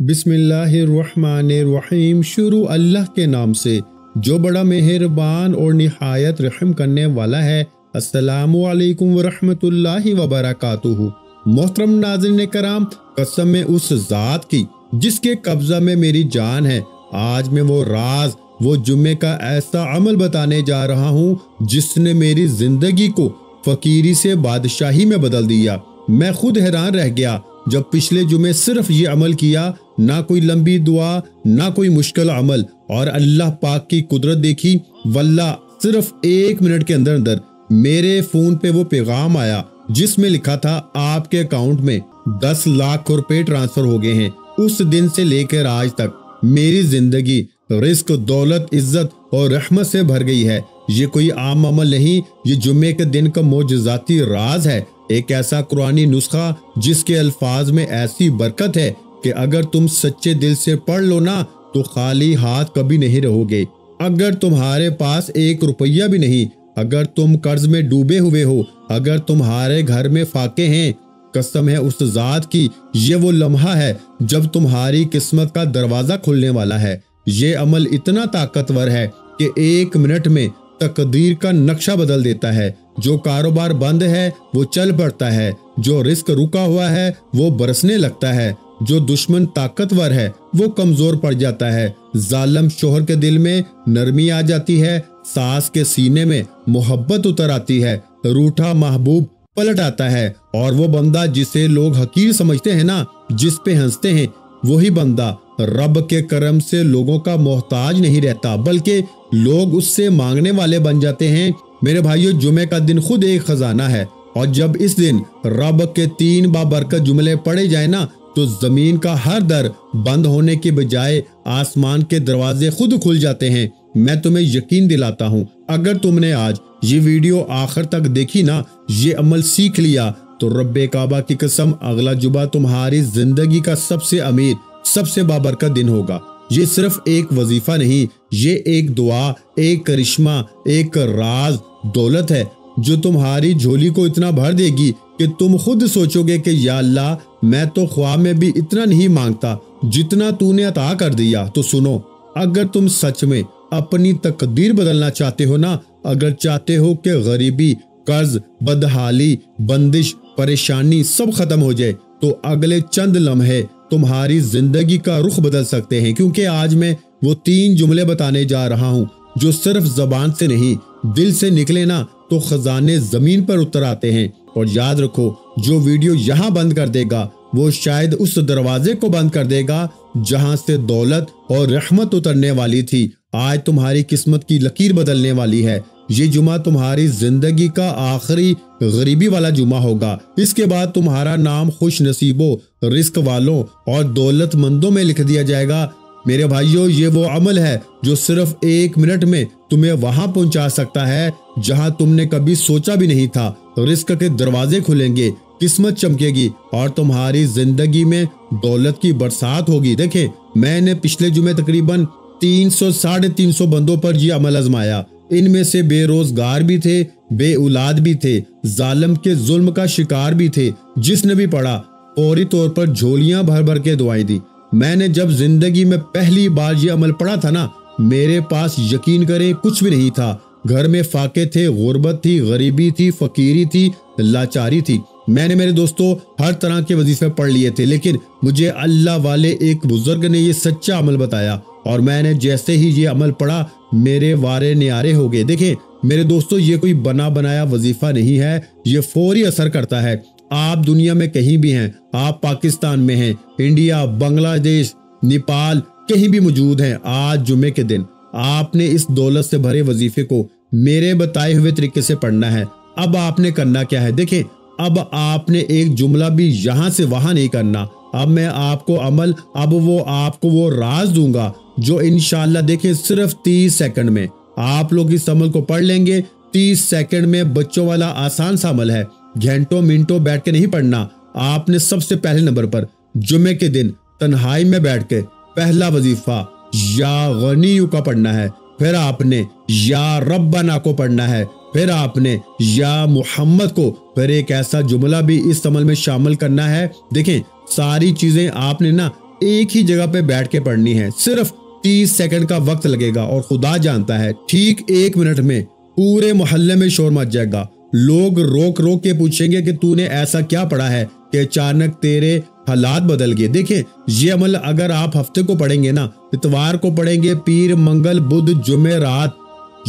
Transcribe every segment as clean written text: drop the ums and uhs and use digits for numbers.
बिस्मिल्लाहिर्रहमानिर्रहीम। शुरू अल्लाह के नाम से जो बड़ा मेहरबान और निहायत रहम करने वाला है। अस्सलामु अलैकुम वरहमतुल्लाहि वबरकातुहू। मोहतरम नाज़रीन कराम, कसम में उस जात की जिसके कब्जा में मेरी जान है, आज मैं वो राज, वो जुम्मे का ऐसा अमल बताने जा रहा हूँ जिसने मेरी जिंदगी को फकीरी से बादशाही में बदल दिया। मैं खुद हैरान रह गया जब पिछले जुमे सिर्फ ये अमल किया, ना कोई लंबी दुआ, ना कोई मुश्किल अमल, और अल्लाह पाक की कुदरत देखी। वल्लाह सिर्फ 1 मिनट के अंदर अंदर मेरे फोन पे वो पैगाम आया जिसमें लिखा था आपके अकाउंट में 10 लाख रुपए ट्रांसफर हो गए हैं। उस दिन से लेकर आज तक मेरी जिंदगी रिस्क, दौलत, इज्जत और रहमत से भर गई है। ये कोई आम अमल नहीं, ये जुम्मे के दिन का मोजज़ाती राज है। एक ऐसा कुरानी नुस्खा जिसके अल्फाज में ऐसी बरकत है कि अगर तुम सच्चे दिल से पढ़ लो ना तो खाली हाथ कभी नहीं रहोगे। अगर तुम्हारे पास 1 रुपया भी नहीं, अगर तुम कर्ज में डूबे हुए हो, अगर तुम्हारे घर में फाके हैं, कसम है उस जात की, ये वो लम्हा है जब तुम्हारी किस्मत का दरवाजा खुलने वाला है। ये अमल इतना ताकतवर है कि 1 मिनट में तकदीर का नक्शा बदल देता है। जो कारोबार बंद है वो चल पड़ता है, जो रिस्क रुका हुआ है वो बरसने लगता है, जो दुश्मन ताकतवर है वो कमजोर पड़ जाता है, जालिम शोहर के दिल में नरमी आ जाती है, सास के सीने में मोहब्बत उतर आती है, रूठा महबूब पलट आता है, और वो बंदा जिसे लोग हकीर समझते हैं ना, जिस पे हंसते हैं, वही बंदा रब के करम से लोगों का मोहताज नहीं रहता, बल्कि लोग उससे मांगने वाले बन जाते हैं। मेरे भाइयों, जुमे का दिन खुद एक खजाना है, और जब इस दिन रब के 3 बाबरकत जुमले पढ़े जाए ना तो जमीन का हर दर बंद होने के बजाय आसमान के दरवाजे खुद खुल जाते हैं। मैं तुम्हें यकीन दिलाता हूँ, अगर तुमने आज ये वीडियो आखिर तक देखी ना, ये अमल सीख लिया, तो रब्बे काबा की कसम अगला जुमा तुम्हारी जिंदगी का सबसे अमीर, सबसे बाबरकत दिन होगा। ये सिर्फ एक वजीफा नहीं, ये एक दुआ, एक करिश्मा, एक राज दौलत है जो तुम्हारी झोली को इतना भर देगी कि तुम खुद सोचोगे कि या अल्लाह, मैं तो ख्वाब में भी इतना नहीं मांगता जितना तूने अता कर दिया। तो सुनो, अगर तुम सच में अपनी तकदीर बदलना चाहते हो ना, अगर चाहते हो कि गरीबी, कर्ज, बदहाली, बंदिश, परेशानी सब खत्म हो जाए, तो अगले चंद लम्हे तुम्हारी जिंदगी का रुख बदल सकते हैं। क्योंकि आज मैं वो 3 जुमले बताने जा रहा हूँ जो सिर्फ जबान से नहीं, दिल से निकले ना तो खजाने जमीन पर उतर आते हैं। और याद रखो, जो वीडियो यहाँ बंद कर देगा वो शायद उस दरवाजे को बंद कर देगा जहां से दौलत और रहमत उतरने वाली थी। आज तुम्हारी किस्मत की लकीर बदलने वाली है। ये जुमा तुम्हारी जिंदगी का आखिरी गरीबी वाला जुमा होगा। इसके बाद तुम्हारा नाम खुश नसीबों, रिस्क वालों और दौलतमंदों में लिख दिया जाएगा। मेरे भाइयों, ये वो अमल है जो सिर्फ 1 मिनट में तुम्हें वहां पहुंचा सकता है जहां तुमने कभी सोचा भी नहीं था। रिस्क के दरवाजे खुलेंगे, किस्मत चमकेगी और तुम्हारी जिंदगी में दौलत की बरसात होगी। देखे, मैंने पिछले जुमे तकरीबन 300-350 बंदों पर यह अमल आजमाया। इनमें से बेरोजगार भी थे, बेऔलाद भी थे, जालिम के जुल्म का शिकार भी थे। जिसने भी पढ़ा फौरी तौर पर झोलियां भर भर के दुआएं दी। मैंने जब जिंदगी में पहली बार ये अमल पढ़ा था ना, मेरे पास यकीन करें कुछ भी नहीं था। घर में फाके थे, गुर्बत थी, गरीबी थी, फकीरी थी, लाचारी थी। मैंने मेरे दोस्तों हर तरह के वजीफे पढ़ लिए थे, लेकिन मुझे अल्लाह वाले एक बुजुर्ग ने ये सच्चा अमल बताया, और मैंने जैसे ही ये अमल पढ़ा मेरे वारे न्यारे हो गए। देखें मेरे दोस्तों, ये कोई बना बनाया वजीफा नहीं है, ये फौरी असर करता है। आप दुनिया में कहीं भी हैं, आप पाकिस्तान में हैं, इंडिया, बांग्लादेश, नेपाल, कहीं भी मौजूद हैं, आज जुमे के दिन आपने इस दौलत से भरे वजीफे को मेरे बताए हुए तरीके से पढ़ना है। अब आपने करना क्या है, देखें, अब आपने एक जुमला भी यहाँ से वहां नहीं करना। अब मैं आपको अमल, अब वो आपको वो राज दूंगा जो इंशाल्लाह देखें सिर्फ 30 सेकंड में आप लोग इस अमल को पढ़ लेंगे। 30 सेकंड में बच्चों वाला आसान सा अमल है, घंटों मिनटों बैठ के नहीं पढ़ना। आपने सबसे पहले नंबर पर जुमे के दिन तन्हाई में बैठ के पहला वजीफा या गनीयु का पढ़ना है, फिर आपने या रब्बना को पढ़ना है, फिर आपने या मुहम्मद को, फिर एक ऐसा जुमला भी इस अमल में शामिल करना है। देखें सारी चीजें आपने ना एक ही जगह पे बैठ के पढ़नी है। सिर्फ 30 सेकंड का वक्त लगेगा और खुदा जानता है ठीक 1 मिनट में पूरे मोहल्ले में शोर मच जाएगा। लोग रोक रोक के पूछेंगे कि तूने ऐसा क्या पढ़ा है कि अचानक तेरे हालात बदल गए। देखिए, ये अमल अगर आप हफ्ते को पढ़ेंगे ना, इतवार को पढ़ेंगे, पीर, मंगल, बुध, जुम्मे, रात,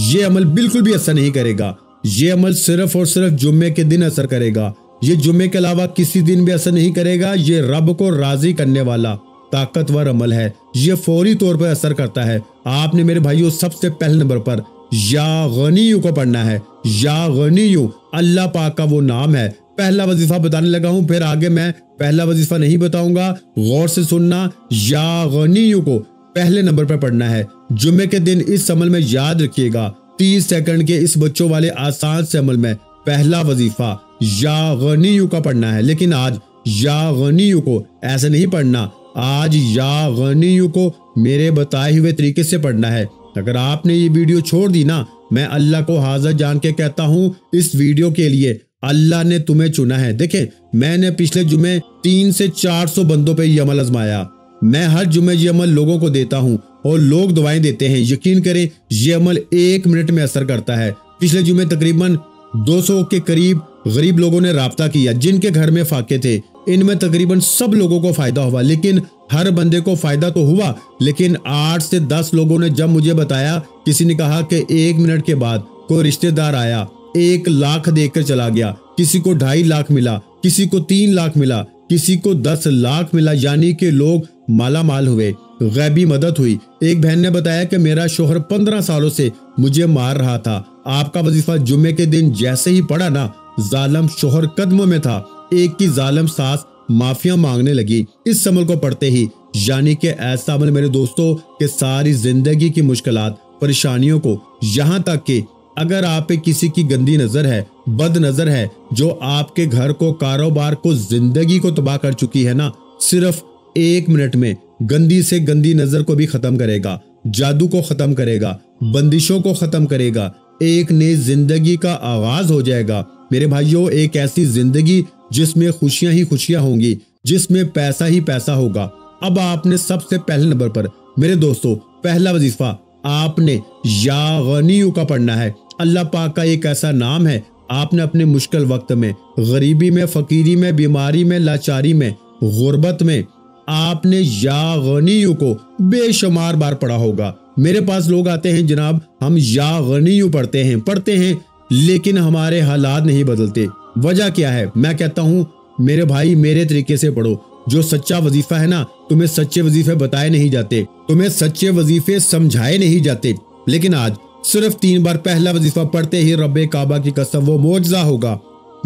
ये अमल बिल्कुल भी असर नहीं करेगा। ये अमल सिर्फ और सिर्फ जुम्मे के दिन असर करेगा। ये जुम्मे के अलावा किसी दिन भी असर नहीं करेगा। ये रब को राजी करने वाला ताकतवर अमल है। ये फौरी तौर पर असर करता है। आपने मेरे भाइयों सबसे पहले नंबर पर या गनीयू को पढ़ना है। या गनीयू अल्लाह पाक का वो नाम है। पहला वजीफा बताने लगा हूं, फिर आगे मैं पहला वजीफा नहीं बताऊंगा, गौर से सुनना। या गनीयू को पहले नंबर पर पढ़ना है। जुम्मे के दिन इस अमल में याद रखिएगा, 30 सेकंड के इस बच्चों वाले आसान से अमल में पहला वजीफा या गनीयू का पढ़ना है। लेकिन आज या गनीयू को ऐसे नहीं पढ़ना, आज या गनीयू को मेरे बताए हुए तरीके से पढ़ना है। अगर आपने ये वीडियो छोड़ दी ना, मैं अल्लाह को हाजिर जान के कहता हूँ, इस वीडियो के लिए अल्लाह ने तुम्हें चुना है। देखें, मैंने पिछले जुमे 300 से 400 बंदों पे ये अमल आजमाया। मैं हर जुमे ये अमल लोगों को देता हूँ और लोग दुआएं देते हैं। यकीन करें, ये अमल 1 मिनट में असर करता है। पिछले जुमे तकरीबन 200 के करीब गरीब लोगों ने राब्ता किया जिनके घर में फाके थे। इनमें तकरीबन सब लोगों को फायदा हुआ, लेकिन हर बंदे को फायदा तो हुआ, लेकिन 8 से 10 लोगों ने जब मुझे बताया, किसी ने कहा कि 1 मिनट के बाद कोई रिश्तेदार आया, 1 लाख देकर चला गया, किसी को 2.5 लाख मिला, किसी को 3 लाख मिला, किसी को 10 लाख मिला, यानी कि लोग माला माल हुए, गैबी मदद हुई। एक बहन ने बताया कि मेरा शोहर 15 सालों से मुझे मार रहा था। आपका वजीफा जुम्मे के दिन जैसे ही पड़ा ना, जालिम शोहर कदमों में था। एक की जालिम सास माफिया मांगने लगी इस अमल को पढ़ते ही। यानी कि ऐसा अमल मेरे दोस्तों के सारी जिंदगी की मुश्किलात, परेशानियों को, यहाँ तक कि अगर आप पे किसी की गंदी नजर है, बद नजर है, जो आपके घर को, कारोबार को, जिंदगी को तबाह कर चुकी है ना, सिर्फ 1 मिनट में गंदी से गंदी नजर को भी खत्म करेगा, जादू को खत्म करेगा, बंदिशों को खत्म करेगा। एक नई जिंदगी का आगाज हो जाएगा मेरे भाइयों। एक ऐसी जिंदगी जिसमें खुशियां ही खुशियां होंगी, जिसमें पैसा ही पैसा होगा। अब आपने सबसे पहले नंबर पर मेरे दोस्तों पहला वजीफा आपने या गनीयू का पढ़ना है। अल्लाह पाक का एक ऐसा नाम है, आपने अपने मुश्किल वक्त में, गरीबी में, फकीरी में, बीमारी में, लाचारी में, गुर्बत में, आपने या गनीयू को बेशुमार बार पढ़ा होगा। मेरे पास लोग आते हैं, जनाब हम या गनीयू पढ़ते हैं, लेकिन हमारे हालात नहीं बदलते। वजह क्या है? मैं कहता हूँ मेरे भाई, मेरे तरीके से पढ़ो। जो सच्चा वजीफा है ना, तुम्हें सच्चे वजीफे बताए नहीं जाते, तुम्हें सच्चे वजीफे समझाए नहीं जाते। लेकिन आज सिर्फ 3 बार पहला वजीफा पढ़ते ही रब्बे काबा की कसम, वो मोजज़ा होगा,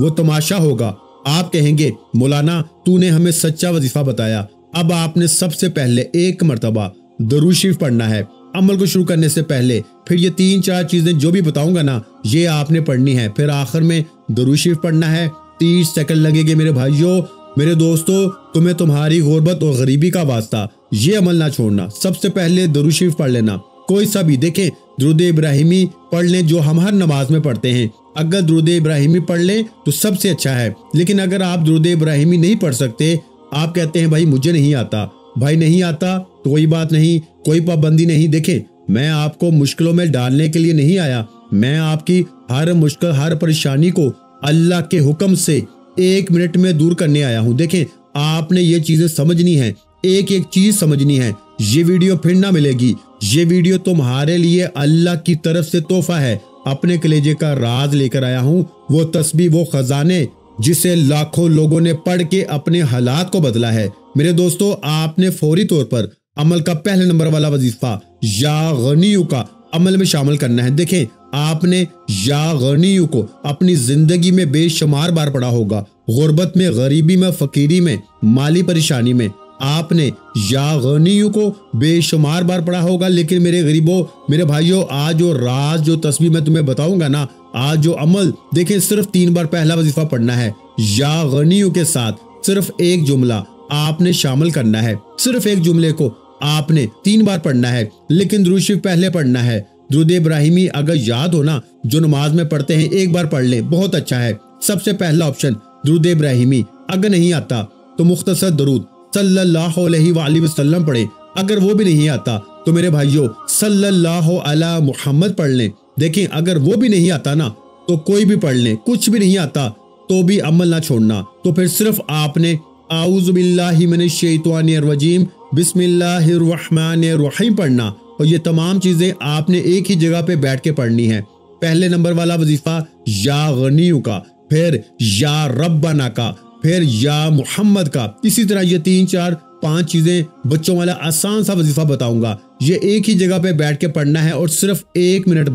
वो तमाशा होगा। आप कहेंगे मौलाना तूने हमें सच्चा वजीफा बताया। अब आपने सबसे पहले 1 मरतबा दरूद शरीफ पढ़ना है। अमल को शुरू करने से पहले फिर ये 3-4 चीजें जो भी बताऊंगा ना, ये आपने पढ़नी है। फिर आखिर में दरूद शरीफ पढ़ना है। 30 सेकंड लगेंगे मेरे भाइयों, मेरे दोस्तों। तुम्हें तुम्हारी गुर्बत और गरीबी का वास्ता, ये अमल ना छोड़ना। सबसे पहले दरूद शरीफ पढ़ लेना, कोई सा भी। देखें, दुरूद इब्राहिमी पढ़ लें जो हम हर नमाज में पढ़ते हैं। अगर दुरूद इब्राहिमी पढ़ लें तो सबसे अच्छा है। लेकिन अगर आप दुरूद इब्राहिमी नहीं पढ़ सकते, आप कहते हैं भाई मुझे नहीं आता, भाई नहीं आता तो कोई बात नहीं, कोई पाबंदी नहीं। देखें, मैं आपको मुश्किलों में डालने के लिए नहीं आया, मैं आपकी हर मुश्किल, हर परेशानी को अल्लाह के हुक्म से 1 मिनट में दूर करने आया हूं। देखें, आपने ये चीजें समझनी है, एक एक चीज समझनी है। ये वीडियो फिर ना मिलेगी। ये वीडियो तुम्हारे लिए अल्लाह की तरफ से तोहफा है। अपने कलेजे का राज लेकर आया हूं, वो तस्बीह, वो खजाने जिसे लाखों लोगों ने पढ़ के अपने हालात को बदला है। मेरे दोस्तों, आपने फौरी तौर पर अमल का पहले नंबर वाला वजीफा या गनीयू का अमल में शामिल करना है। देखें, आपने या गनीयू को अपनी जिंदगी में बेशुमार बार पढ़ा होगा। गुर्बत में, गरीबी में, फकीरी में, माली परेशानी में आपने या गनीयू को बेशुमार बार पढ़ा होगा। लेकिन मेरे गरीबों, मेरे भाइयों, आज जो राज, जो तस्बीह मैं तुम्हें बताऊंगा ना, आज जो अमल, देखें सिर्फ 3 बार पहला वजीफा पढ़ना है। या गनीयू के साथ सिर्फ एक जुमला आपने शामिल करना है। सिर्फ एक जुमले को आपने 3 बार पढ़ना है। लेकिन दुरूद शरीफ पहले पढ़ना है। दुरूद इब्राहिमी अगर याद हो ना, जो नमाज में पढ़ते हैं, 1 बार पढ़ लें, बहुत अच्छा है। सबसे पहला ऑप्शन दुरूद इब्राहिमी। अगर नहीं आता तो मुख्तसर दरूद सल्लल्लाहु अलैहि वसल्लम पढ़े। अगर वो भी नहीं आता तो मेरे भाइयों सल्लल्लाहु अला मुहम्मद पढ़ लें। देखें अगर वो भी नहीं आता ना तो कोई भी पढ़ लें, कुछ भी नहीं आता तो भी अमल ना छोड़ना। तो फिर सिर्फ आपने आऊज़ु बिल्लाहि मिनश शैतानिर रजीम बिस्मिल्लाहिर रहमानिर रहीम पढ़ना, और ये तमाम चीजें आपने एक ही जगह पे बैठ के पढ़नी है। पहले नंबर वाला वजीफा या गनियु का, फिर या रब्बना का, फिर या मुहम्मद का। इसी तरह ये 3 4 5 चीजें बच्चों वाला आसान सा वजीफा बताऊंगा। ये एक ही जगह पे बैठ के पढ़ना है और सिर्फ 1 मिनट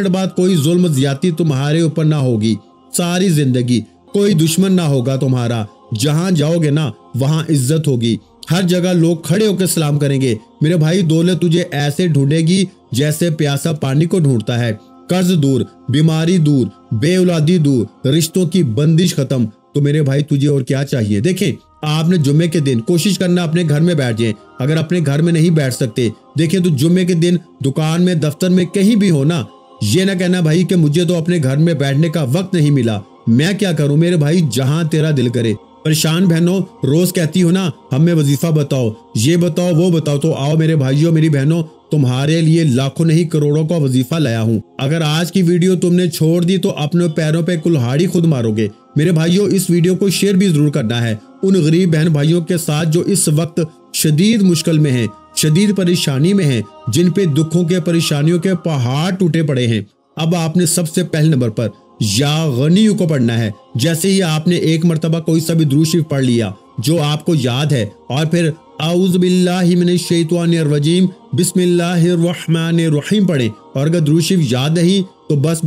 बाद कोई जुल्म ज्यादती तुम्हारे ऊपर ना होगी। सारी जिंदगी कोई दुश्मन ना होगा तुम्हारा। जहां जाओगे ना वहां इज्जत होगी, हर जगह लोग खड़े होकर सलाम करेंगे। मेरे भाई दौलत तुझे ऐसे ढूंढेगी जैसे प्यासा पानी को ढूंढता है। कर्ज दूर, बीमारी दूर, बेऔलादी दूर, रिश्तों की बंदिश खत्म। तो मेरे भाई तुझे और क्या चाहिए। देखें आपने जुम्मे के दिन कोशिश करना अपने घर में बैठ जाए। अगर अपने घर में नहीं बैठ सकते, देखें तो जुम्मे के दिन दुकान में, दफ्तर में, कहीं भी हो ना, ये ना कहना भाई कि मुझे तो अपने घर में बैठने का वक्त नहीं मिला, मैं क्या करूं। मेरे भाई जहां तेरा दिल करे। परेशान बहनों रोज कहती हो ना हमें वजीफा बताओ, ये बताओ, वो बताओ, तो आओ मेरे भाइयों मेरी बहनों, तुम्हारे लिए लाखों नहीं करोड़ों का वजीफा लाया हूँ। अगर आज की वीडियो तुमने छोड़ दी तो अपने पैरों पे कुल्हाड़ी खुद मारोगे। मेरे भाइयों इस वीडियो को शेयर भी जरूर करना है उन गरीब बहन भाइयों के साथ जो इस वक्त शदीद मुश्किल में हैं, शदीद परेशानी में हैं, जिन पे दुखों के परेशानियों के पहाड़ टूटे पड़े हैं। अब आपने सबसे पहले नंबर पर या गनियु को पढ़ना है। जैसे ही आपने एक मर्तबा कोई सा भी दुरूद शरीफ पढ़ लिया जो आपको याद है, और फिर आऊज़ु बिल्लाहि मिनश शैतानिर रजीम बिस्मिल्लाहिर रहमानिर रहीम पढ़ें। और अगर दुरूद शरीफ याद नहीं तो बस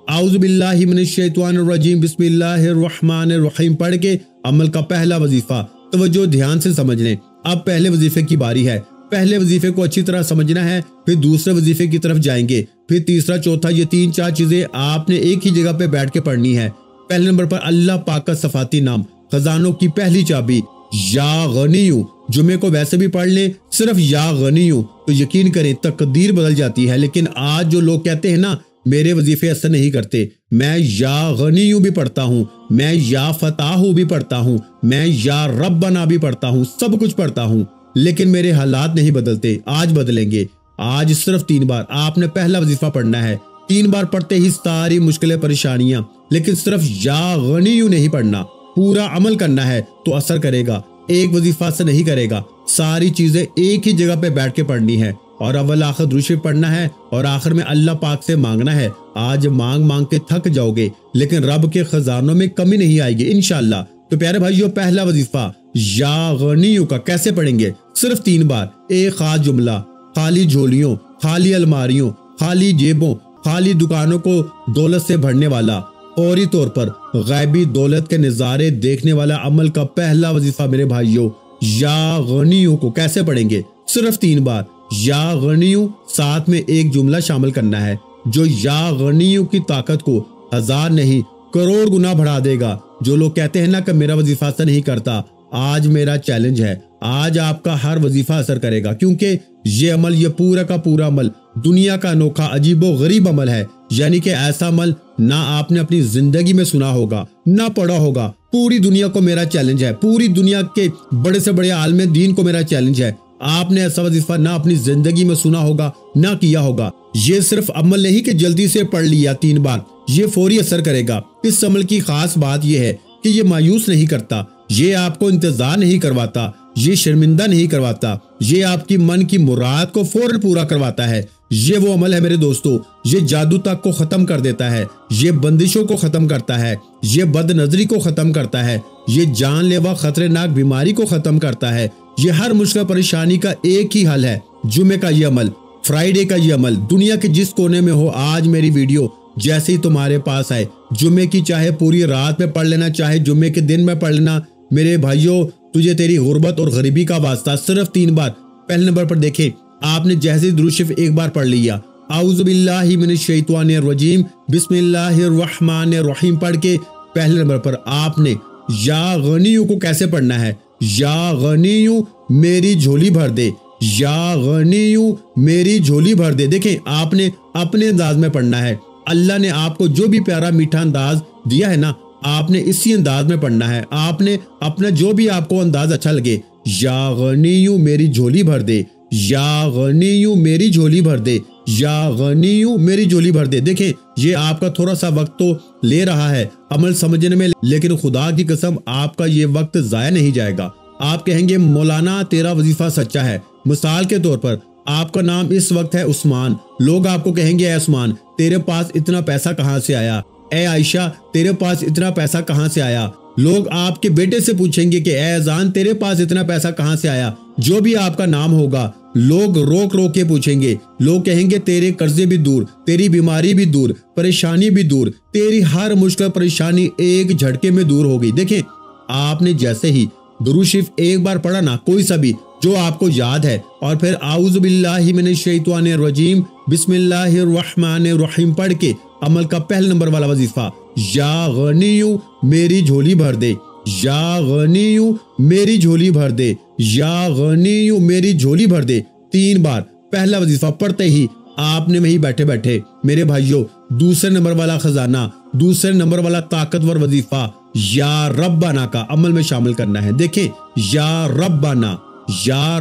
आऊज़ु बिल्लाहि मिनश शैतानिर रजीम बिस्मिल्लाहिर रहमानिर रहीम पढ़ के अमल का पहला वजीफा। तवज्जो ध्यान से समझ लें। अब पहले वजीफे की बारी है। पहले वजीफे को अच्छी तरह समझना है, फिर दूसरे वजीफे की तरफ जाएंगे, फिर तीसरा, चौथा, ये 3 4 चीजें आपने एक ही जगह पे बैठ के पढ़नी है। पहले नंबर पर अल्लाह पाक का सफाती नाम, खजानों की पहली चाबी या गनियु। जुमे को वैसे भी पढ़ लें सिर्फ या गनियु, तो यकीन करें तकदीर बदल जाती है। लेकिन आज जो लोग कहते हैं ना मेरे वजीफे असर नहीं करते, मैं या गनियु भी पढ़ता हूँ, मैं या फताहु भी पढ़ता हूँ, मैं या रब्बना भी पढ़ता हूँ, सब कुछ पढ़ता हूँ, लेकिन मेरे हालात नहीं बदलते। आज बदलेंगे। आज सिर्फ 3 बार आपने पहला वजीफा पढ़ना है। 3 बार पढ़ते ही सारी मुश्किलें परेशानियां, लेकिन सिर्फ या गनियु नहीं पढ़ना, पूरा अमल करना है तो असर करेगा। एक वजीफा से नहीं करेगा, सारी चीजें एक ही जगह पे बैठ के पढ़नी है और अव्वल आखिर दुरूद शरीफ पढ़ना है और आखिर में अल्लाह पाक से मांगना है। आज मांग मांग के थक जाओगे लेकिन रब के खजानों में कमी नहीं आएगी इंशाअल्लाह। तो प्यारे भाइयों पहला वजीफा या गनियु का कैसे पढ़ेंगे, सिर्फ 3 बार। एक खास जुमला, खाली झोलियों, खाली अलमारियों, खाली जेबों, खाली दुकानों को दौलत से भरने वाला, फौरी तौर पर गैबी दौलत के नजारे देखने वाला अमल का पहला वजीफा मेरे भाइयों या गनियु को कैसे पढ़ेंगे, सिर्फ 3 बार। या गनियु साथ में एक जुमला शामिल करना है जो या गनियु की ताकत को 1000 नहीं करोड़ गुना बढ़ा देगा। जो लोग कहते हैं ना कि मेरा वजीफा असर नहीं करता, आज मेरा चैलेंज है, आज आपका हर वजीफा असर करेगा, क्योंकि ये अमल, ये पूरा का पूरा अमल दुनिया का अनोखा अजीबो गरीब अमल है। यानी कि ऐसा अमल ना आपने अपनी जिंदगी में सुना होगा, ना पढ़ा होगा। पूरी दुनिया को मेरा चैलेंज है, पूरी दुनिया के बड़े से बड़े आलम दीन को मेरा चैलेंज है। आपने ऐसा वजीफा ना अपनी जिंदगी में सुना होगा, ना किया होगा। ये सिर्फ अमल नहीं कि जल्दी से पढ़ लिया 3 बार, ये फौरी असर करेगा। इस अमल की खास बात यह है कि ये मायूस नहीं करता, ये आपको इंतजार नहीं करवाता, ये शर्मिंदा नहीं करवाता, ये आपकी मन की मुराद को फौरन पूरा करवाता है। ये वो अमल है मेरे दोस्तों, ये जादू तक को खत्म कर देता है, ये बंदिशों को खत्म करता है, ये बदनजरी को खत्म करता है, ये जानलेवा खतरनाक बीमारी को खत्म करता है। ये हर मुश्किल परेशानी का एक ही हल है, जुमे का ये अमल, फ्राइडे का ये अमल। दुनिया के जिस कोने में हो, आज मेरी वीडियो जैसे ही तुम्हारे पास आए, जुमे की चाहे पूरी रात में पढ़ लेना, चाहे जुमे के दिन में पढ़ लेना। मेरे भाइयों तुझे तेरी गुर्बत और गरीबी का वास्ता, सिर्फ 3 बार। पहले नंबर पर देखे आपने जैसे दुरूद शरीफ एक बार पढ़ लिया, आऊज़ु बिल्लाहि मिनश शैतानिर रजीम बिस्मिल्लाहिर रहमानिर रहीम पढ़ के पहले नंबर पर आपने या गनियु को कैसे पढ़ना है, या गनियु मेरी झोली भर दे, या गनियु मेरी झोली भर दे। देखें आपने अपने अंदाज में पढ़ना है। अल्लाह ने आपको जो भी प्यारा मीठा अंदाज दिया है ना, आपने इसी अंदाज में पढ़ना है। आपने अपना जो भी आपको अंदाज अच्छा लगे, या गनियू मेरी झोली भर दे, या गनियू मेरी झोली भर दे, या गनियू मेरी झोली भर दे। देखें, ये आपका थोड़ा सा वक्त तो ले रहा है अमल समझने में, लेकिन खुदा की कसम आपका ये वक्त जाया नहीं जाएगा। आप कहेंगे मौलाना तेरा वजीफा सच्चा है। मिसाल के तौर पर आपका नाम इस वक्त है उस्मान, लोग आपको कहेंगे ए उस्मान तेरे पास इतना पैसा कहाँ से आया, ए आयशा तेरे पास इतना पैसा कहाँ से आया। लोग आपके बेटे से पूछेंगे कि ए अजान तेरे पास इतना पैसा कहाँ से आया। जो भी आपका नाम होगा लोग रोक रोक के पूछेंगे। लोग कहेंगे तेरे कर्जे भी दूर, तेरी बीमारी भी दूर, परेशानी भी दूर, तेरी हर मुश्किल परेशानी एक झटके में दूर हो गई। देखें, आपने जैसे ही दुरूद शरीफ एक बार पढ़ा ना, कोई सा भी जो आपको याद है, और फिर आऊज़ु बिल्लाहि मिनश शैतानिर रजीम बिस्मिल्लाहिर रहमानिर रहीम पढ़ के अमल का पहले नंबर वाला वजीफा, या गनियू मेरी झोली भर दे, या गनियू मेरी झोली भर दे, या गनियू मेरी झोली भर दे 3 बार पहला वजीफा पढ़ते ही आपने वहीं बैठे बैठे मेरे भाइयों दूसरे नंबर वाला खजाना, दूसरे नंबर वाला ताकतवर वजीफा या रब्बाना का अमल में शामिल करना है। देखें, या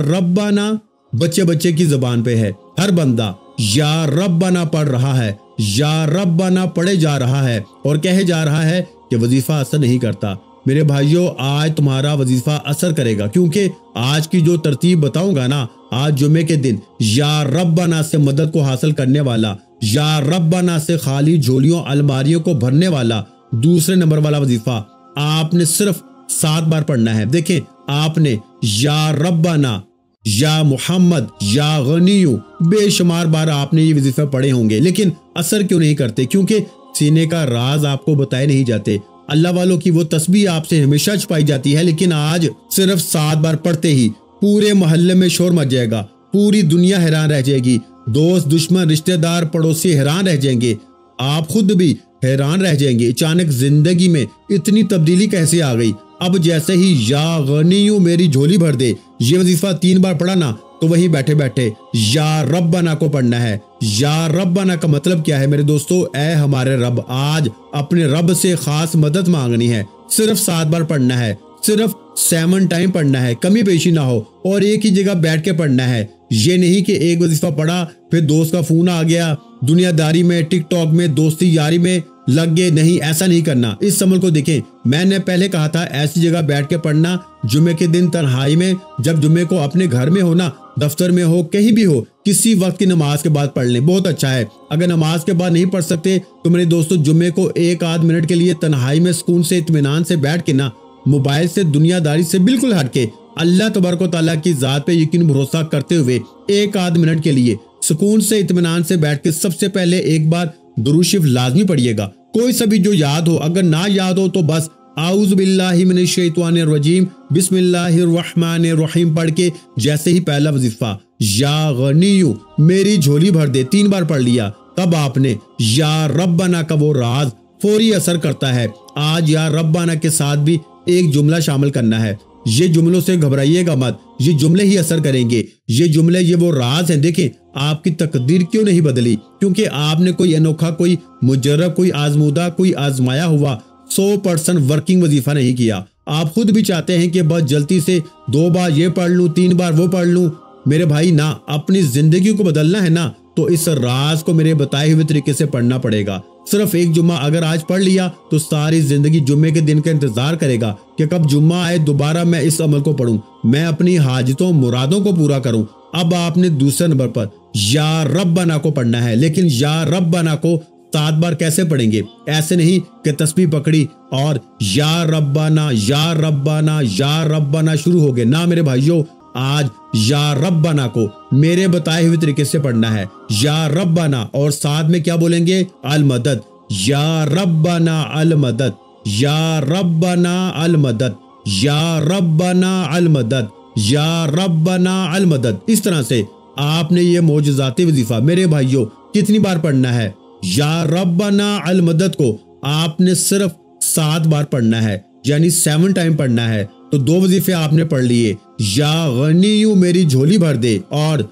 रब्बाना बच्चे बच्चे की जुबान पे है। हर बंदा या रब्बाना पढ़ रहा है, या रब्बाना पढ़े जा रहा है और कहे जा रहा है कि वजीफा असर नहीं करता। मेरे भाइयों, आज तुम्हारा वजीफा असर करेगा, क्योंकि आज की जो तरतीब बताऊंगा ना, आज जुमे के दिन या रब्बाना से मदद को हासिल करने वाला, या रब्बाना से खाली झोलियों अलमारियों को भरने वाला दूसरे नंबर वाला वजीफा आपने सिर्फ 7 बार पढ़ना है। देखें, आपने या रब्बाना, या मोहम्मद, या गनियू बेशुमार बार आपने ये वजीफे पढ़े होंगे, लेकिन असर क्यों नहीं करते? क्योंकि सीने का राज आपको बताए नहीं जाते। अल्लाह वालों की वो तस्बीह आपसे हमेशा छुपाई जाती है, लेकिन आज सिर्फ 7 बार पढ़ते ही पूरे मोहल्ले में शोर मच जाएगा, पूरी दुनिया हैरान रह जाएगी, दोस्त दुश्मन रिश्तेदार पड़ोसी हैरान रह जाएंगे, आप खुद भी हैरान रह जाएंगे। अचानक जिंदगी में इतनी तब्दीली कैसे आ गई? अब जैसे ही या गनियू मेरी झोली भर दे ये वजीफा 3 बार पढ़ा ना, तो वहीं बैठे बैठे या रब्बाना को पढ़ना है। या रब्बाना का मतलब क्या है मेरे दोस्तों? ऐ हमारे रब, आज अपने रब से खास मदद मांगनी है। सिर्फ 7 बार पढ़ना है, सिर्फ 7 टाइम पढ़ना है, कमी पेशी ना हो, और एक ही जगह बैठ के पढ़ना है। ये नहीं कि एक वजीफा पढ़ा फिर दोस्त का फोन आ गया, दुनियादारी में टिकटॉक में दोस्ती यारी में लग गए। नहीं, ऐसा नहीं करना। इस अमल को देखें, मैंने पहले कहा था ऐसी जगह बैठ के पढ़ना जुमे के दिन तन्हाई में, जब जुमे को अपने घर में हो ना, दफ्तर में हो, कहीं भी हो, किसी वक्त की नमाज के बाद पढ़ लें, बहुत अच्छा है। अगर नमाज के बाद नहीं पढ़ सकते तो मेरे दोस्तों जुमे को 1 आध मिनट के लिए तन्हाई में सुकून से इत्मीनान से बैठ के ना, मोबाइल से दुनियादारी से बिल्कुल हटके अल्लाह तबारक व तआला की जात पे यकीन भरोसा करते हुए 1 आध मिनट के लिए सुकून से इत्मीनान से बैठ के सबसे पहले एक बार दुरूद शरीफ लाजमी पढ़िएगा, कोई सा भी जो याद हो। अगर ना याद हो तो बस आऊज़ु बिल्लाहि मिनश शैतानिर रजीम बिस्मिल्लाहिर रहमानिर रहीम पढ़ के जैसे ही पहला वजीफा या गनियू मेरी झोली भर दे 3 बार पढ़ लिया, तब आपने या रब्बाना का वो राज फौरी असर करता है। आज या रब्बाना के साथ भी एक जुमला शामिल करना है। ये जुमलों से घबराइएगा मत, ये जुमले ही असर करेंगे, ये जुमले ये वो राज हैं। देखें, आपकी तकदीर क्यों नहीं बदली? क्योंकि आपने कोई अनोखा, कोई मुजर्रब, कोई आजमूदा, कोई आजमाया हुआ 100% वर्किंग वजीफा नहीं किया। आप खुद भी चाहते हैं कि बस जल्दी से 2 बार ये पढ़ लूं, 3 बार वो पढ़ लूं। मेरे भाई ना, अपनी जिंदगी को बदलना है ना, तो इस राज को मेरे बताए हुए तरीके से पढ़ना पड़ेगा। सिर्फ एक जुम्मा अगर आज पढ़ लिया तो सारी जिंदगी जुम्मे के दिन का इंतजार करेगा कि कब जुम्मा आए, दोबारा मैं इस अमल को पढ़ूं, मैं अपनी हाजतों मुरादों को पूरा करूं। अब आपने दूसरे नंबर पर या रब्बाना को पढ़ना है, लेकिन या रब्बाना को 7 बार कैसे पढ़ेंगे? ऐसे नहीं कि तस्बीह पकड़ी और या रब्बाना या रब्बाना या रब्बाना शुरू हो गए। ना मेरे भाइयों, आज या रब्बाना को मेरे बताए हुए तरीके से पढ़ना है। या रब्बाना और साथ में क्या बोलेंगे? अल मदद, या रब्बाना अल मदद, या रब्बाना अल मदद, या रब्बाना अल मदद, या रब्बाना अल मदद। इस तरह से आपने ये मौजज़ाती वजीफा मेरे भाइयों कितनी बार पढ़ना है? या रब्बाना अल मदद को आपने सिर्फ 7 बार पढ़ना है, यानी 7 टाइम पढ़ना है। तो 2 वजीफे आपने पढ़ लिए, या गनियू मेरी झोली भर दे और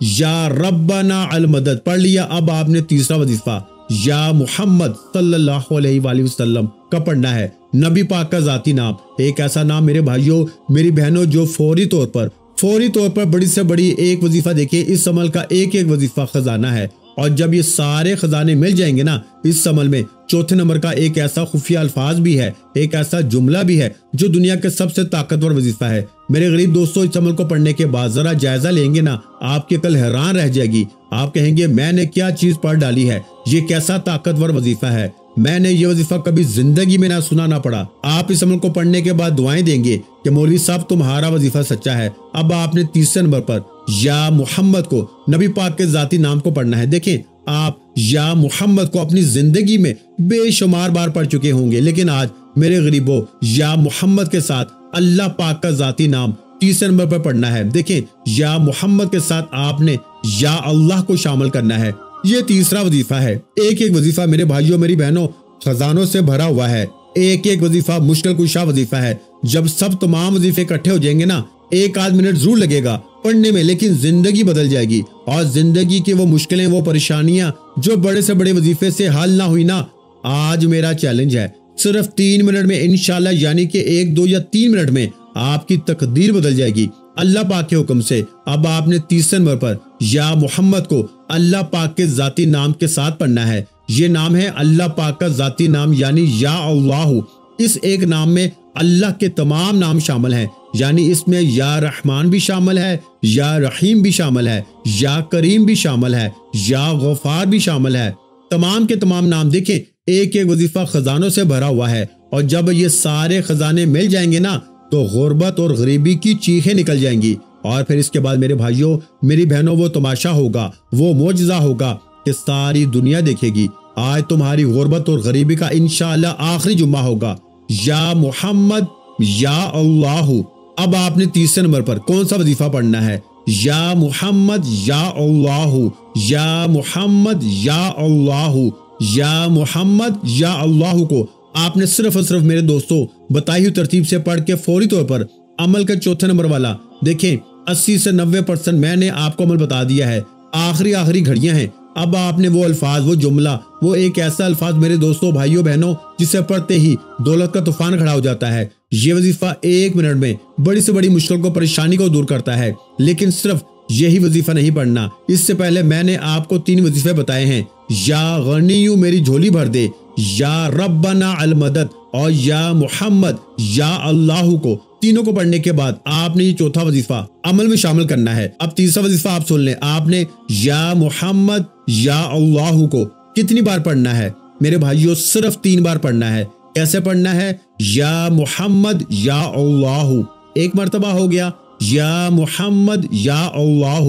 या रब्बाना अल मदद पढ़ लिया। अब आपने तीसरा वजीफा या मोहम्मद सल्लल्लाहु अलैहि वसल्लम का पढ़ना है। नबी पाक का जाती नाम, एक ऐसा नाम मेरे भाइयों मेरी बहनों जो फौरी तौर पर बड़ी से बड़ी एक वजीफा देखिए, इस अमल का एक एक वजीफा खजाना है। और जब ये सारे खजाने मिल जाएंगे ना इस अमल में, चौथे नंबर का एक ऐसा खुफिया अल्फाज भी है, एक ऐसा जुमला भी है जो दुनिया के सबसे ताकतवर वजीफा है। मेरे गरीब दोस्तों, इस अमल को पढ़ने के बाद जरा जायजा लेंगे ना, आपकी अकल हैरान रह जाएगी। आप कहेंगे मैंने क्या चीज पढ़ डाली है, ये कैसा ताकतवर वजीफा है, मैंने ये वजीफा कभी जिंदगी में ना सुना ना पढ़ा। आप इस अमल को पढ़ने के बाद दुआएं देंगे कि मौलवी साहब तुम्हारा वजीफा सच्चा है। अब आपने तीसरे नंबर पर या मोहम्मद को, नबी पाक के जाती नाम को पढ़ना है। देखें, आप या मोहम्मद को अपनी जिंदगी में बेशुमार बार पढ़ चुके होंगे, लेकिन आज मेरे गरीबों या मोहम्मद के साथ अल्लाह पाक का जाती नाम तीसरे नंबर पर पढ़ना है। देखें, या मोहम्मद के साथ आपने या अल्लाह को शामिल करना है। ये तीसरा वजीफा है। एक एक वजीफा मेरे भाइयों मेरी बहनों खजानों से भरा हुआ है। एक एक वजीफा मुश्किल कुशा वजीफा है। जब सब तमाम वजीफे इकट्ठे हो जाएंगे ना, एक आध मिनट जरूर लगेगा पढ़ने में, लेकिन जिंदगी बदल जाएगी। और जिंदगी की वो मुश्किलें, वो परेशानियां जो बड़े से बड़े वजीफे से हल ना हुई ना, आज मेरा चैलेंज है सिर्फ 3 मिनट में इंशाल्लाह, यानी कि 1, 2 या 3 मिनट में आपकी तकदीर बदल जाएगी अल्लाह पाक के हुक्म से। अब आपने तीसरे नंबर पर या मोहम्मद को अल्लाह पाक के जाती नाम के साथ पढ़ना है। ये नाम है अल्लाह पाक का जाती नाम, यानी या अल्लाह। इस एक नाम में अल्लाह के तमाम नाम शामिल हैं, यानी इसमें या रहमान भी शामिल है, या रहीम भी शामिल है, या करीम भी शामिल है, या गफार भी शामिल है। तमाम के तमाम नाम देखें, एक एक वजीफा खजानों से भरा हुआ है। और जब ये सारे खजाने मिल जाएंगे ना, तो गुर्बत और गरीबी की चीखें निकल जाएंगी। और फिर इसके बाद मेरे भाइयों मेरी बहनों वो तमाशा होगा, वो मोजज़ा होगा कि सारी दुनिया देखेगी। आज तुम्हारी गुर्बत और गरीबी का इंशाअल्लाह आखिरी जुम्मा होगा। या मोहम्मद या अल्लाह। अब आपने तीसरे नंबर पर कौन सा वजीफा पढ़ना है? या मोहम्मद या अल्लाह, या मोहम्मद या अल्लाह, या मोहम्मद या अल्लाह को आपने सिर्फ और सिर्फ मेरे दोस्तों बताई हुई तरतीब से पढ़ के फौरी तौर पर अमल का चौथे नंबर वाला देखें 80 से 90% मैंने आपको अमल बता दिया है। आखिरी घड़ियां हैं। अब आपने वो अल्फाज, वो जुमला, वो एक ऐसा अल्फाज मेरे दोस्तों भाइयों बहनों जिसे पढ़ते ही दौलत का तूफान खड़ा हो जाता है। ये वजीफा 1 मिनट में बड़ी से बड़ी मुश्किल को, परेशानी को दूर करता है। लेकिन सिर्फ यही वजीफा नहीं पढ़ना, इससे पहले मैंने आपको 3 वजीफे बताए हैं। या गनीयू मेरी झोली भर दे, या रब्बना अल मदद, और या मोहम्मद या अल्लाह को। तीनों को पढ़ने के बाद आपने ये चौथा वजीफा अमल में शामिल करना है। अब तीसरा वजीफा आप सुन लें। आपने या मोहम्मद या अल्लाह को कितनी बार पढ़ना है मेरे भाइयों? सिर्फ 3 बार पढ़ना है। कैसे पढ़ना है? या मोहम्मद या अल्लाह 1 मरतबा हो गया, या मोहम्मद या अल्लाह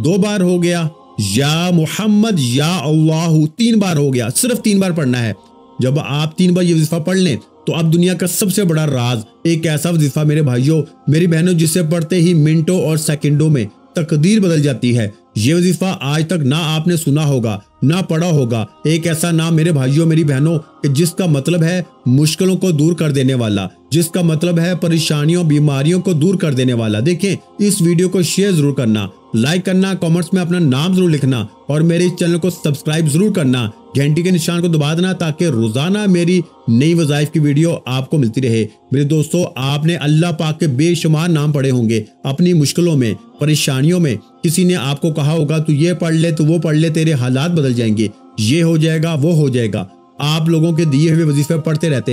2 बार हो गया, या मोहम्मद या अल्लाह 3 बार हो गया। सिर्फ 3 बार पढ़ना है। जब आप 3 बार ये वजीफा पढ़ लें तो अब दुनिया का सबसे बड़ा राज, एक ऐसा वजीफा मेरे भाइयों मेरी बहनों जिसे पढ़ते ही मिनटों और सेकंडों में तकदीर बदल जाती है। ये वजीफा आज तक ना आपने सुना होगा ना पढ़ा होगा। एक ऐसा नाम मेरे भाइयों मेरी बहनों कि जिसका मतलब है मुश्किलों को दूर कर देने वाला, जिसका मतलब है परेशानियों बीमारियों को दूर कर देने वाला। देखें, इस वीडियो को शेयर जरूर करना, लाइक करना, कमेंट्स में अपना नाम जरूर लिखना और मेरे इस चैनल को सब्सक्राइब जरूर करना, घंटी के निशान को दबा देना ताकि रोजाना मेरी नई वज़ाइफ की वीडियो आपको मिलती रहे। मेरे दोस्तों, आपने अल्लाह पाक के बेशुमार नाम पढ़े होंगे अपनी मुश्किलों में, परेशानियों में। किसी ने आपको कहा होगा तू ये पढ़ ले, तो वो पढ़ ले, तेरे हालात बदल जाएंगे, ये हो जाएगा, वो हो जाएगा। आप लोगों के दिए हुए वजीफे पढ़ते रहते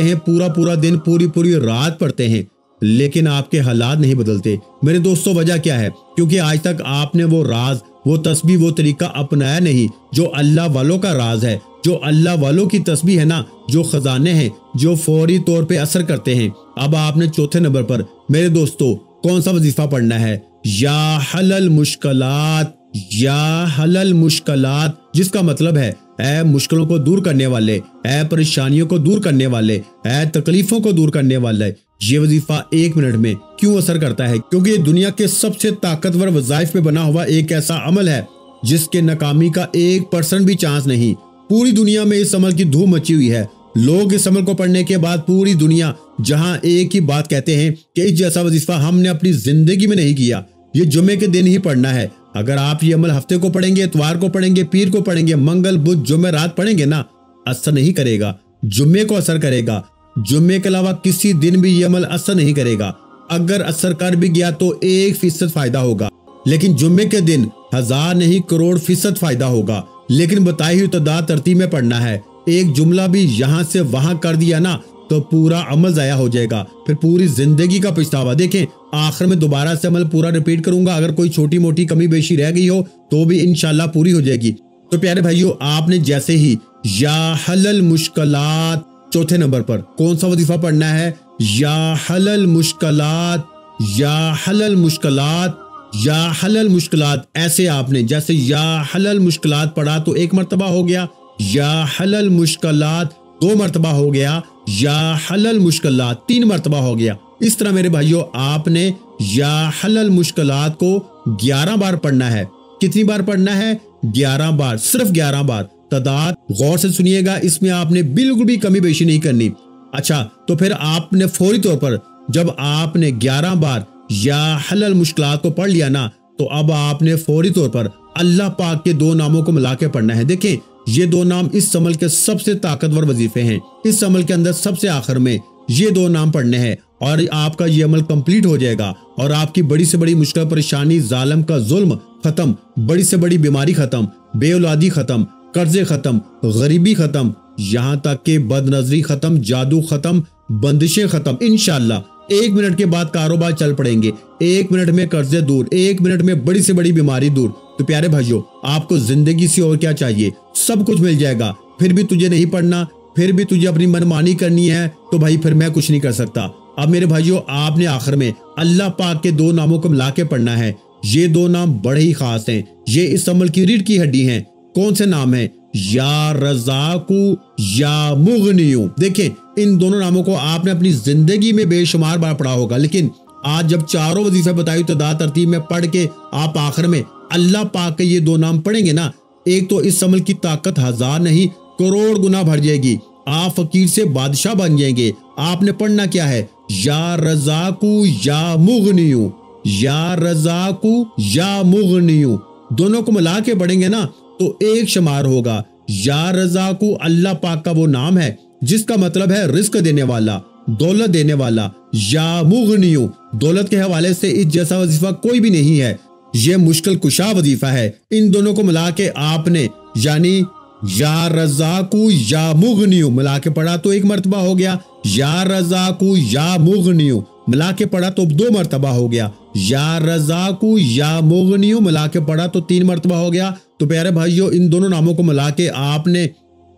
हैं, पूरा दिन, पूरी रात पढ़ते हैं, लेकिन आपके हालात नहीं बदलते। मेरे दोस्तों, वजह क्या है? क्योंकि आज तक आपने वो राज, वो तस्बीह, वो तरीका अपनाया नहीं जो अल्लाह वालों का राज है, जो अल्लाह वालों की तस्बीह है ना, जो खजाने हैं, जो फौरी तौर पे असर करते हैं। अब आपने चौथे नंबर पर मेरे दोस्तों कौन सा वजीफा पढ़ना है? या हलल मुश्किलात, या हलल मुश्किलात, जिसका मतलब है ऐ मुश्किलों को दूर करने वाले, ऐ परेशानियों को दूर करने वाले, ऐ तकलीफों को दूर करने वाले। ये वजीफा 1 मिनट में क्यों असर करता है? क्योंकि ये दुनिया के सबसे ताकतवर वज़ाइफ पे बना हुआ एक ऐसा अमल है जिसके नाकामी का 1% भी चांस नहीं। पूरी दुनिया में इस अमल की धूम मची हुई है। लोग इस अमल को पढ़ने के बाद पूरी दुनिया जहां एक ही बात कहते हैं कि इस जैसा वजीफा हमने अपनी जिंदगी में नहीं किया, ये जुम्मे के दिन ही पढ़ना है। अगर आप ये अमल हफ्ते को पढ़ेंगे, इतवार को पढ़ेंगे, पीर को पढ़ेंगे, मंगल, बुध, जुम्मे रात पढ़ेंगे ना, असर नहीं करेगा। जुम्मे को असर करेगा, जुम्मे के अलावा किसी दिन भी ये अमल असर नहीं करेगा। अगर असर कर भी गया तो 1% फायदा होगा, लेकिन जुम्मे के दिन 1000 नहीं करोड़ फीसद फायदा होगा। लेकिन बताई हुई तादाद तरतीब में पढ़ना है। एक जुमला भी यहां से वहां कर दिया ना तो पूरा अमल जाया हो जाएगा, फिर पूरी जिंदगी का पछतावा। देखें, आखिर में दोबारा से अमल पूरा रिपीट करूंगा, अगर कोई छोटी मोटी कमी बेशी रह गई हो तो भी इंशाल्लाह पूरी हो जाएगी। तो प्यारे भाइयों, आपने जैसे ही या हलल मुश्किलात, चौथे नंबर पर कौन सा वजीफा पढ़ना है? या हलल मुश्किलात, या हलल मुश्किलात, या हलल मुश्किलात। ऐसे आपने जैसे या हलल मुश्किलात पढ़ा तो 1 मरतबा हो गया, या हलल मुश्किलात 2 मरतबा हो गया, या हलल मुश्किलात 3 मरतबा हो गया। इस तरह मेरे भाइयों, आपने या हलल मुश्किलात को 11 बार पढ़ना है। कितनी बार पढ़ना है? 11 बार, सिर्फ 11 बार। तादाद गौर से सुनिएगा, इसमें आपने बिल्कुल भी कमी बेशी नहीं करनी। अच्छा, तो फिर आपने फौरी तौर पर जब आपने 11 बार या हलल मुश्किलात को पढ़ लिया ना, तो अब आपने फौरी तौर पर अल्लाह पाक के 2 नामों को मिला के पढ़ना है। देखें, ये 2 नाम इस अमल के सबसे ताकतवर वजीफे हैं। इस अमल के अंदर सबसे आखिर में ये 2 नाम पढ़ने हैं और आपका ये अमल कंप्लीट हो जाएगा और आपकी बड़ी से बड़ी मुश्किल, परेशानी, जालिम का जुल्म खत्म, बड़ी से बड़ी बीमारी खत्म, बेऔलादी खत्म, कर्जे खत्म, गरीबी खत्म, यहाँ तक के बदनजरी खत्म, जादू खत्म, बंदिशें खत्म। इंशाल्लाह 1 मिनट के बाद कारोबार चल पड़ेंगे, 1 मिनट में कर्जे दूर, 1 मिनट में बड़ी से बड़ी बीमारी दूर। तो प्यारे भाइयों, आपको जिंदगी से और क्या चाहिए? सब कुछ मिल जाएगा। फिर भी तुझे नहीं पढ़ना, फिर भी तुझे अपनी मनमानी करनी है, तो भाई फिर मैं कुछ नहीं कर सकता। अब मेरे भाइयों, आपने आखिर में अल्लाह पाक के 2 नामों को मिला के पढ़ना है। ये 2 नाम बड़े ही खास हैं, ये इस अमल की रीढ़ की हड्डी हैं। कौन से नाम है? या रज़ाकु, या मुगनियु। देखें, इन दोनों नामों को आपने अपनी जिंदगी में बेशुमार बार पढ़ा होगा, लेकिन आज जब चारों वजीफे बताई तादाद तरतीब में पढ़ के आप आखिर में अल्लाह पाक के ये 2 नाम पढ़ेंगे ना, एक तो इस अमल की ताकत 1000 नहीं करोड़ गुना बढ़ जाएगी। आप फकीर से बादशाह बन जाएंगे। आपने पढ़ना क्या है? या रज़ाकु, या मुगनियु, या रज़ाकु, या मुगनियु। दोनों को मिला के पढ़ेंगे ना तो एक शुमार होगा। या रज़ाकु अल्लाह पाक का वो नाम है जिसका मतलब है रिस्क देने वाला, दौलत देने वाला। या मुगनियु, दौलत के हवाले से इस जैसा वजीफा कोई भी नहीं है, ये मुश्किल कुशा वजीफा है। इन दोनों को मिला के आपने यानी या रज़ाकु, या मुगनियु मिला के पढ़ा तो 1 मरतबा हो गया, या रज़ाकु, या मुगनियु मिला के पढ़ा तो 2 मरतबा हो गया, या रज़ाकु, या मुगनियु मिला के पढ़ा तो 3 मरतबा हो गया। तो प्यारे भाइयों, इन दोनों नामों को मिला के आपने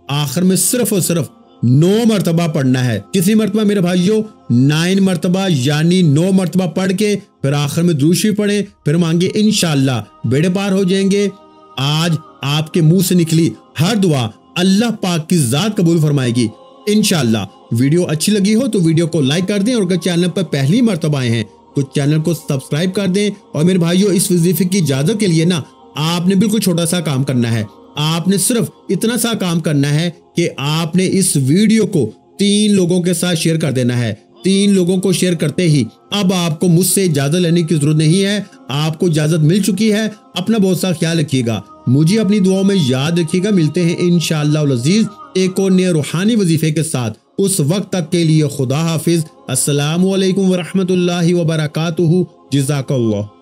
आखिर में सिर्फ और सिर्फ 9 मरतबा पढ़ना है। कितनी मरतबा मेरे भाइयों? 9 मरतबा, यानी 9 मरतबा पढ़ के फिर आखिर में दुरूद शरीफ पढ़े, फिर मांगे, इंशाअल्लाह बेड़े पार हो जाएंगे। आज आपके मुंह से निकली हर दुआ अल्लाह पाक की जात कबूल फरमाएगी इंशाअल्लाह। वीडियो अच्छी लगी हो तो वीडियो को लाइक कर दें और अगर चैनल पर पहली मरतबा आए हैं तो चैनल को सब्सक्राइब कर दें। और मेरे भाइयों, इस वजीफे की इजाजत के लिए ना आपने बिल्कुल छोटा सा काम करना है। आपने सिर्फ इतना सा काम करना है कि आपने इस वीडियो को 3 लोगों के साथ शेयर कर देना है। 3 लोगों को शेयर करते ही अब आपको मुझसे इजाजत लेने की जरूरत नहीं है, आपको इजाजत मिल चुकी है। अपना बहुत सा ख्याल रखिएगा, मुझे अपनी दुआओं में याद रखिएगा। मिलते हैं इंशाअल्लाह अज़ीज एक और नए रूहानी वजीफे के साथ। उस वक्त तक के लिए खुदा हाफिज। अस्सलामु अलैकुम व रहमतुल्लाहि व बरकातुहू। जज़ाकल्लाह।